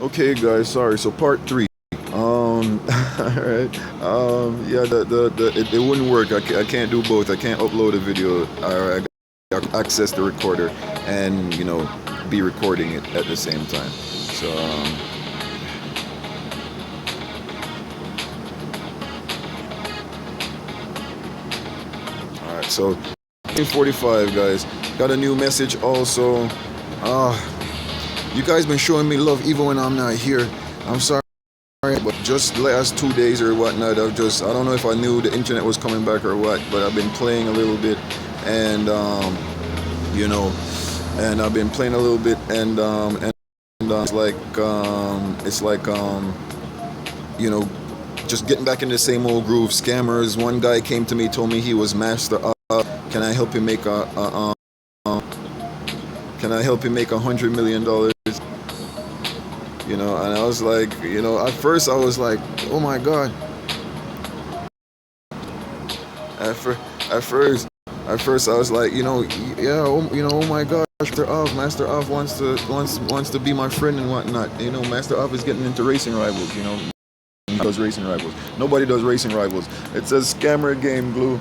Okay, guys, sorry. So part three. Alright. Yeah, it wouldn't work. I can't do both. I can't upload a video. I got access the recorder and be recording it at the same time. So all right. So 45 guys. Got a new message also. You guys been showing me love even when I'm not here. I'm sorry. But just last 2 days or whatnot, I don't know if I knew the internet was coming back or what, but I've been playing a little bit, and and I've been playing a little bit, and it's like just getting back in the same old groove. Scammers. One guy came to me, told me he was master of. Can I help him make Can I help him make $100 million? And I was like, at first I was like, oh my god. At first I was like, yeah, oh my gosh, Master Of wants to be my friend and whatnot. Master Of is getting into racing rivals. He does racing rivals. Nobody does racing rivals. It's a scammer game, Glue.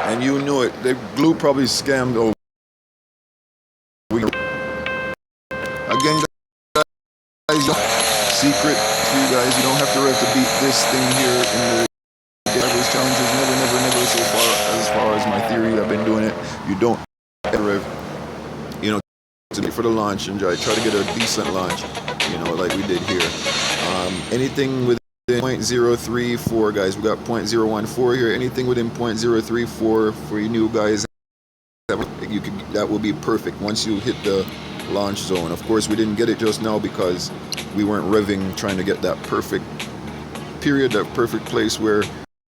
And you knew it. Glue probably scammed over. Again, secret for you guys. You don't have to rev to beat this thing here in the drivers challenges. Never so far as my theory. I've been doing it. You don't rev. To be for the launch and try to get a decent launch. Like we did here. Anything within 0.034, guys. We got 0.014 here. Anything within 0.034 for you new guys. That will be perfect once you hit the launch zone. Of course, we didn't get it just now because we weren't revving, trying to get that perfect period, that perfect place where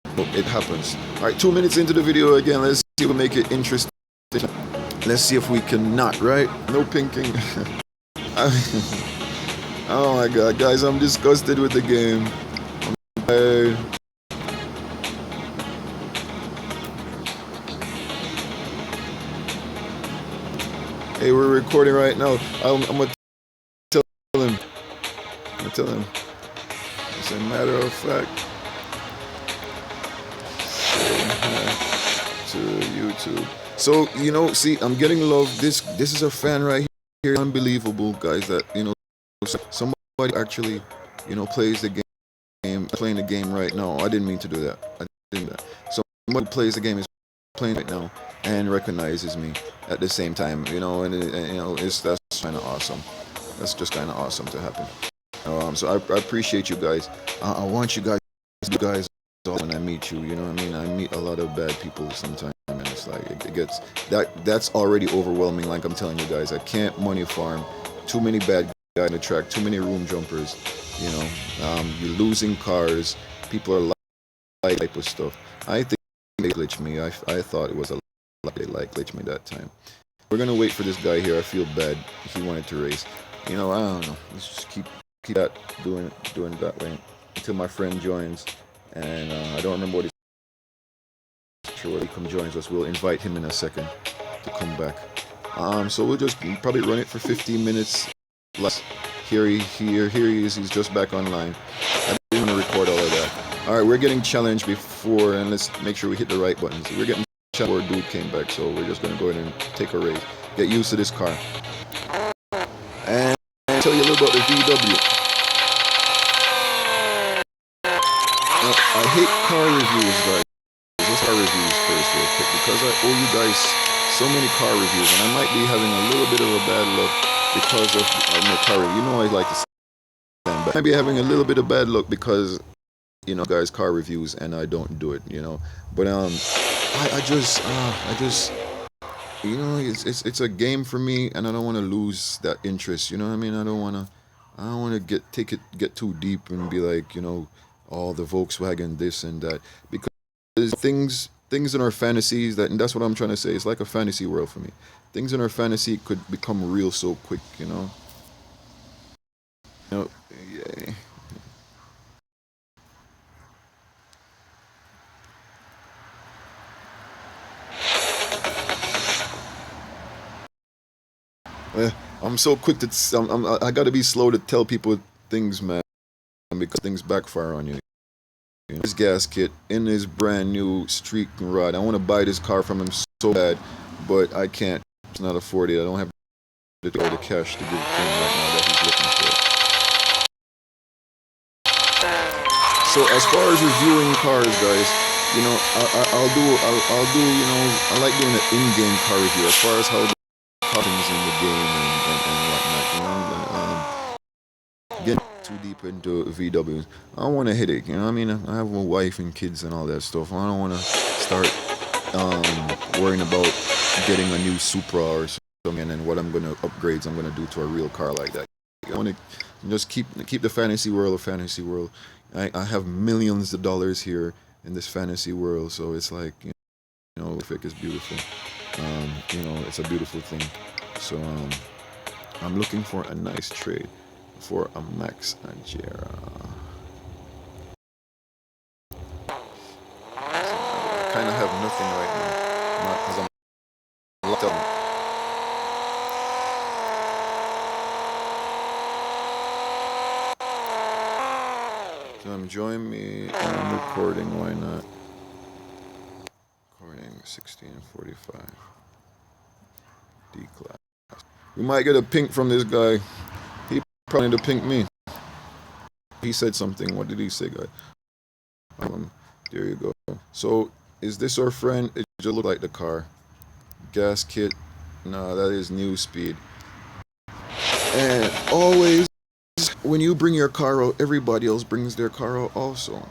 it happens. All right, 2 minutes into the video again. Let's see if we make it interesting. Let's see if we can not, right? No pinking. Oh my god, guys, I'm disgusted with the game. Hey, we're recording right now. I'm gonna tell him. As a matter of fact, say hi to YouTube. So see, I'm getting love. This is a fan right here. Unbelievable, guys. That somebody actually plays the game, playing the game right now. I didn't mean to do that. I didn't do that. Somebody who plays the game is playing right now and recognizes me at the same time. That's kind of awesome. That's just kind of awesome to happen. So I appreciate you guys. I want you guys when I meet you. You know what I mean? I meet a lot of bad people sometimes, and it's like it gets that's already overwhelming. Like I'm telling you guys, I can't money farm. Too many bad guys on the track. Too many room jumpers. You're losing cars. People are like type of stuff. I think they glitched me. I thought it was a they glitched me that time. We're gonna wait for this guy here. I feel bad. He wanted to race. I don't know. Let's just keep that doing it that way until my friend joins. And I don't remember what he's sure he joins us. We'll invite him in a second to come back. So we'll just probably run it for 15 minutes. Here he is. He's just back online. I didn't want to record all of that. All right, we're getting challenged before, and let's make sure we hit the right buttons. We're getting challenged before dude came back, so we're just gonna go ahead and take a race. Get used to this car. And I'll tell you a little about the VW. I hate car reviews, guys. Let's car reviews first real quick, because I owe you guys so many car reviews, and I might be having a little bit of a bad luck because of my car review. I like to say that. I might be having a little bit of bad luck because, guys, car reviews, and I don't do it, But I just it's a game for me, and I don't want to lose that interest. You know what I mean? I don't want to get too deep and be like, all the Volkswagen this and that, because there's things in our fantasies and that's what I'm trying to say. It's like a fantasy world for me. Things in our fantasy could become real so quick. Yeah. I'm so quick to I gotta be slow to tell people things, man, because things backfire on you. This gasket in his brand new street rod. I want to buy this car from him so bad, but I can't. It's not afford it. I don't have the cash to give it to him right now that he's looking for. So as far as reviewing cars, guys, you know, I'll do, you know, I like doing an in-game car review as far as how the things in the game and whatnot, you know. Get too deep into VWs. I don't want a headache, you know what I mean? I have a wife and kids and all that stuff. I don't want to start worrying about getting a new Supra or something and then what upgrades I'm gonna do to a real car like that. I want to just keep the fantasy world a fantasy world. I have millions of dollars here in this fantasy world, so it's like, you know, if it is beautiful. You know, it's a beautiful thing. So I'm looking for a nice trade for a Max Agera. I kind of have nothing right now, because I'm locked up. So join me. I'm recording. Why not? Recording 1645. D class. We might get a pink from this guy. He probably to pink me. He said something. What did he say, guy? There you go. So is this our friend? It just look like the car. Gas kit. No, that is new speed. And always, when you bring your car out, everybody else brings their car out also.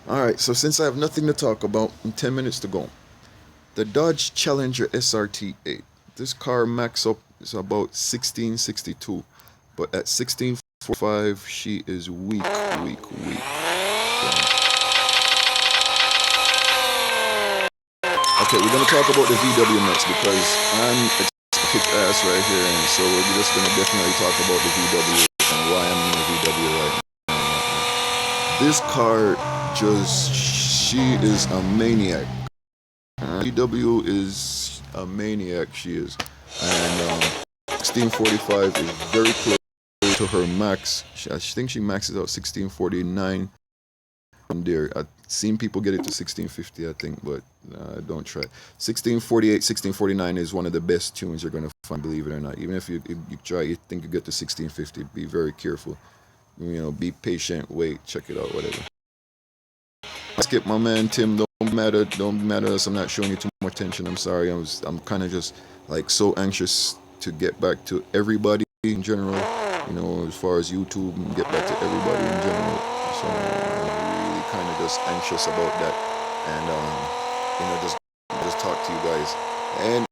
Alright, so since I have nothing to talk about, in 10 minutes to go. The Dodge Challenger SRT8. This car max up is about 1662. But at 1645, she is weak. Okay, we're going to talk about the VW next because I'm a kick ass right here, and so we're just going to definitely talk about the VW and why I'm in the VW right now. This car she is a maniac. VW is a maniac, she is. And 1645 is very close to her max. I think she maxes out 1649. There, I've seen people get it to 1650, I think, but don't try. 1648, 1649 is one of the best tunes you're gonna find, believe it or not. Even if you try, you think you get to 1650, be very careful. You know, be patient, wait, check it out, whatever. Skip, my man Tim. Don't matter us. I'm not showing you too much attention. I'm sorry. I'm kind of just like so anxious to get back to everybody in general. You know, as far as YouTube, and get back to everybody in general. So kind of just anxious about that, and you know, just talk to you guys, and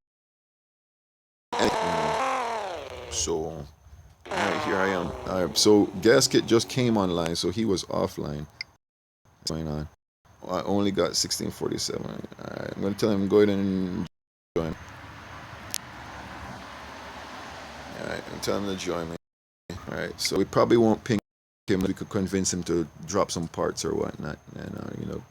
you know, so right, here I am. Alright, so Gasket just came online, so he was offline. What's going on? I only got 1647. Alright, I'm gonna tell him go ahead and join. Alright, I'm telling him to join me. Alright, so we probably won't ping him. We could convince him to drop some parts or whatnot, and you know,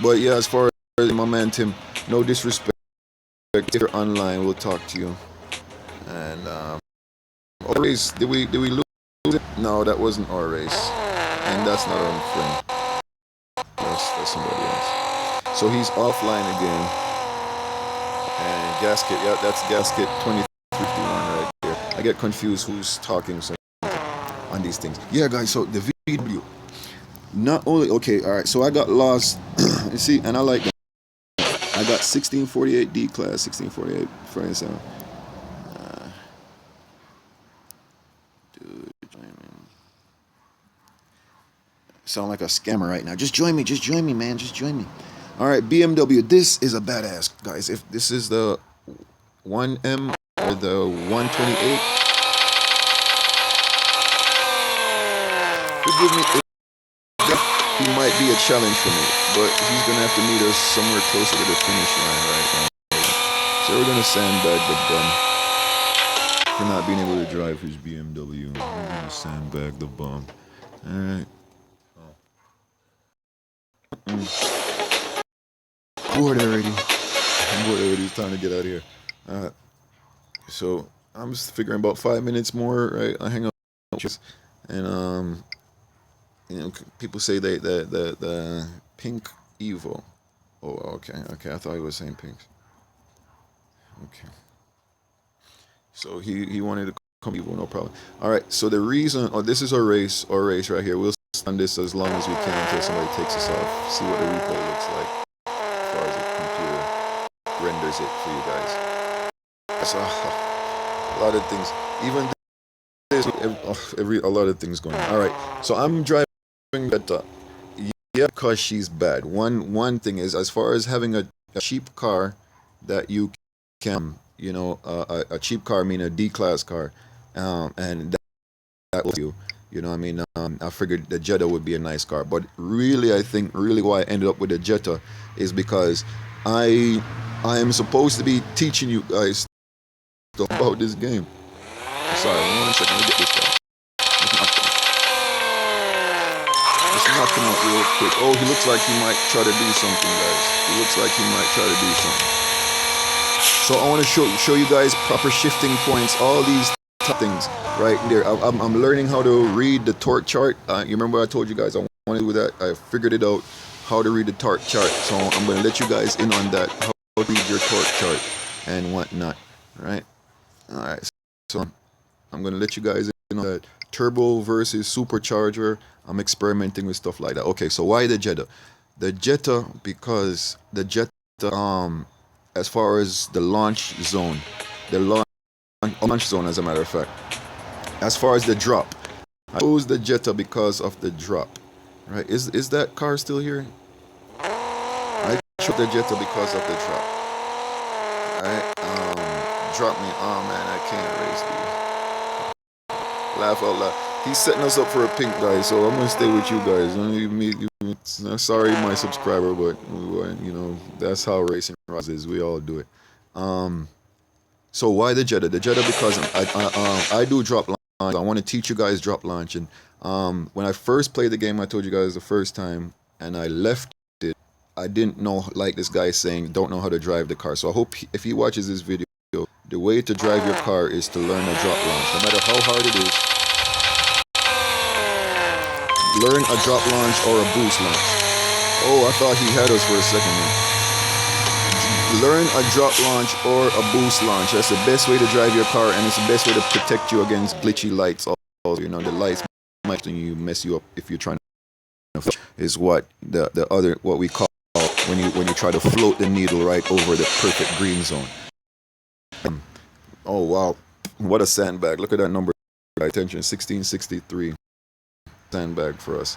but yeah, as far as my man Tim, no disrespect. If you're online, we'll talk to you. And our race, did we lose it? No, that wasn't our race, and that's not our friend. That's somebody else. So he's offline again. And Gasket, yeah, that's Gasket 2051 right there. I get confused who's talking on these things. Yeah, guys. So the VW. Not only okay, all right. So I got lost. You see, and I like that. I got 1648 D class, 1648 friends. Dude, sound like a scammer right now. Just join me, man. Just join me. All right, BMW. This is a badass, guys. If this is the 1M or the 128, forgive me. He might be a challenge for me, but he's gonna have to meet us somewhere closer to the finish line right now. So we're gonna sandbag the bum for not being able to drive his BMW. We're gonna sandbag the bum. Alright. Bored already. I'm bored already. It's time to get out of here. Uh, so I'm just figuring about 5 minutes more, right? I hang out, and people say the pink Evo. Oh, okay, okay. I thought he was saying pink. Okay. So he wanted to come Evo, no problem. All right. So the reason, oh, this is our race right here. We'll stand this as long as we can until somebody takes us off. See what the replay looks like as far as the computer renders it for you guys. So a lot of things, even this, a lot of things going on. All right. So I'm driving Jetta. Yeah, because she's bad. One thing is, as far as having a cheap car that you can, a cheap car, I mean a D-class car, and that will you know what I mean? I figured the Jetta would be a nice car, but really, I think really why I ended up with the Jetta is because I I am supposed to be teaching you guys stuff about this game. Sorry, 1 second, let me get this guy. Let's knock him out real quick. Oh, he looks like he might try to do something, guys. He looks like he might try to do something. So I want to show you guys proper shifting points, all these things right there. I'm learning how to read the torque chart. You remember I told you guys I want to do that? I figured it out, how to read the torque chart. So I'm going to let you guys in on that, how to read your torque chart and whatnot, right? All right, so I'm going to let you guys in on that. Turbo versus supercharger. I'm experimenting with stuff like that. Okay, so why the Jetta? The Jetta because the Jetta, as far as the launch zone, the launch zone, as a matter of fact. As far as the drop, I chose the Jetta because of the drop. Right? Is that car still here? I chose the Jetta because of the drop. Alright, drop me. Oh man, I can't race these. Laugh out loud. He's setting us up for a pink, guys, so I'm gonna stay with you guys. Sorry, my subscriber, but that's how racing is. We all do it. So why the Jetta? The Jetta because I do drop launch. I want to teach you guys drop launch. And when I first played the game, I told you guys the first time, and I left it. I didn't know, like this guy is saying, don't know how to drive the car. So I hope if he watches this video, the way to drive your car is to learn a drop launch. No matter how hard it is, learn a drop launch or a boost launch. Oh, I thought he had us for a second, man. Learn a drop launch or a boost launch. That's the best way to drive your car, and it's the best way to protect you against glitchy lights. Also, the lights might mess you up if you're trying to. Is what what we call when you try to float the needle right over the perfect green zone. Oh wow, what a sandbag! Look at that number. Attention, 1663 sandbag for us.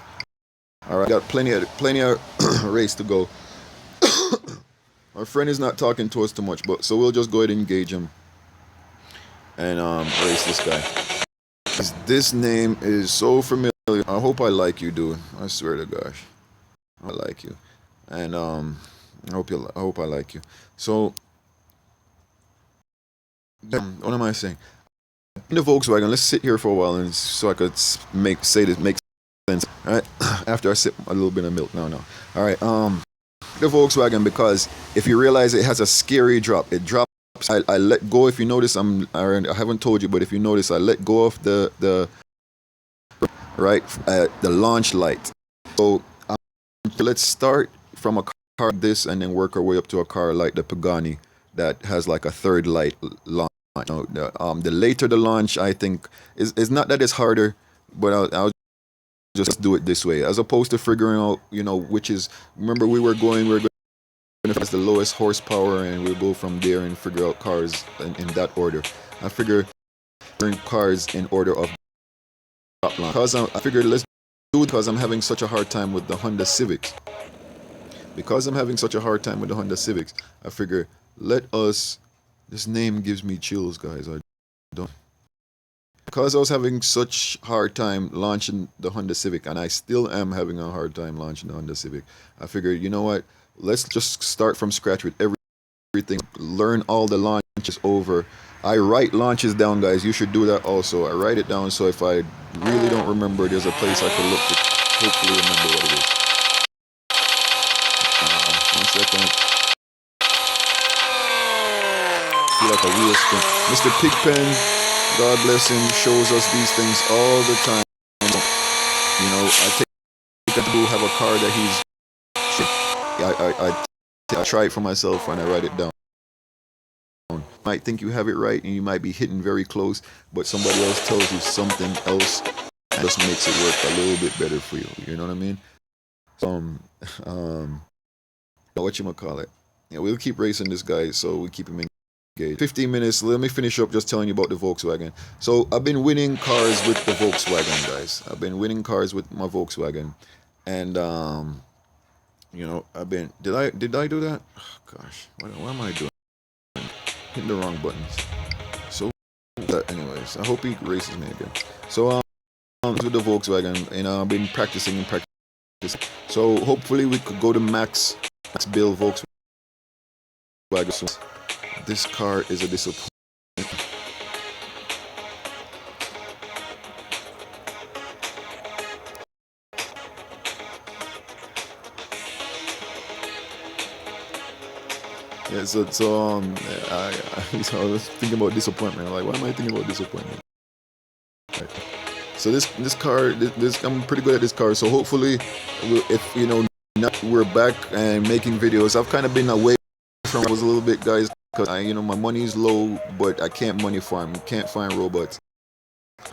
All right, got plenty of race to go. Our friend is not talking to us too much, but so we'll just go ahead and engage him and race this guy. This name is so familiar. I hope I like you, dude. I swear to gosh, I like you, and I hope I like you. So, what am I saying? In the Volkswagen, let's sit here for a while and so I could make sense. All right, after I sip a little bit of milk. No. All right, the Volkswagen, because if you realize it has a scary drop, it drops. I let go. If you notice, I haven't told you, but if you notice, I let go of the launch light. So let's start from a car like this and then work our way up to a car like the Pagani that has like a third light launch. The later the launch, I think, is not that it's harder, but I'll just do it this way, as opposed to figuring out, which is. Remember, we were going to find the lowest horsepower, and we'll go from there and figure out cars in that order. I figure cars in order of drop launch. Because I figured let's do it because I'm having such a hard time with the Honda Civics. I figure let us. This name gives me chills, guys. I don't. Because I was having such hard time launching the Honda Civic, and I still am having a hard time launching the Honda Civic, I figured, you know what? Let's just start from scratch with everything. Learn all the launches over. I write launches down, guys. You should do that also. I write it down, so if I really don't remember, there's a place I can look to hopefully remember what it is. 1 second. I feel like Mr. Pigpen, God bless him, shows us these things all the time. You know, I do have a car that he's. I try it for myself and I write it down. You might think you have it right and you might be hitting very close, but somebody else tells you something else and just makes it work a little bit better for you. You know what I mean? What you call it? Yeah, we'll keep racing this guy, so we keep him engaged. 15 minutes. Let me finish up just telling you about the Volkswagen. So I've been winning cars with the Volkswagen, guys. I've been winning cars with my Volkswagen, and you know, I've been. Did I do that? Oh, gosh, what am I doing? Hitting the wrong buttons. So, anyways, I hope he races me again. So with the Volkswagen, and I've been practicing and practicing. So hopefully we could go to max build Volkswagen. So this car is a disappointment. Yeah, I was thinking about disappointment. Like, why am I thinking about disappointment? Right. So this car, I'm pretty good at this car. So hopefully, if you know, now we're back and making videos. I've kind of been away from it a little bit, guys, because my money is low, but I can't money farm. Can't find robots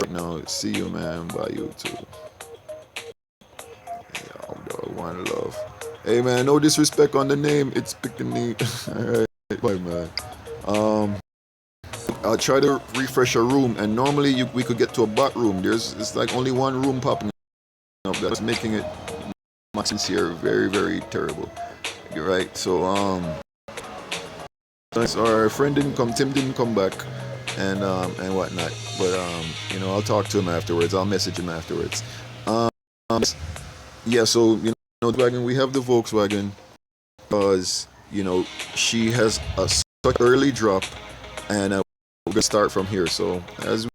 right now. See you, man. By YouTube. Yo, dog, one love. Hey, man, no disrespect on the name. It's Piccini. Alright, bye, man. I'll try to refresh a room, and normally we could get to a bot room. It's like only one room popping up. That's making it maxes here very, very terrible. You're right. So our friend didn't come. Tim didn't come back, and whatnot. But I'll talk to him afterwards. I'll message him afterwards. Yeah. So Volkswagen, we have the Volkswagen because she has a such early drop, and we're gonna start from here. So as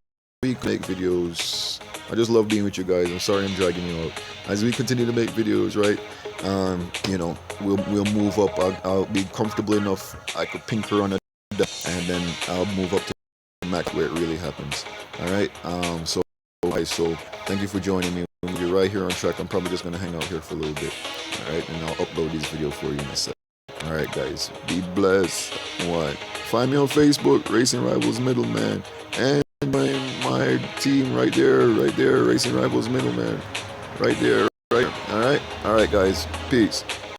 we make videos, I just love being with you guys. I'm sorry I'm dragging you out. As we continue to make videos, right? We'll move up. I'll be comfortable enough. I could pink her on a and then I'll move up to the max where it really happens. All right. So thank you for joining me. You're right here on track. I'm probably just gonna hang out here for a little bit. All right, and I'll upload these videos for you in a sec. All right, guys. Be blessed. What? Find me on Facebook, Racing Rivals Middleman, and my team right there, Racing Rivals Middleman, right there. Right. All right, guys. Peace.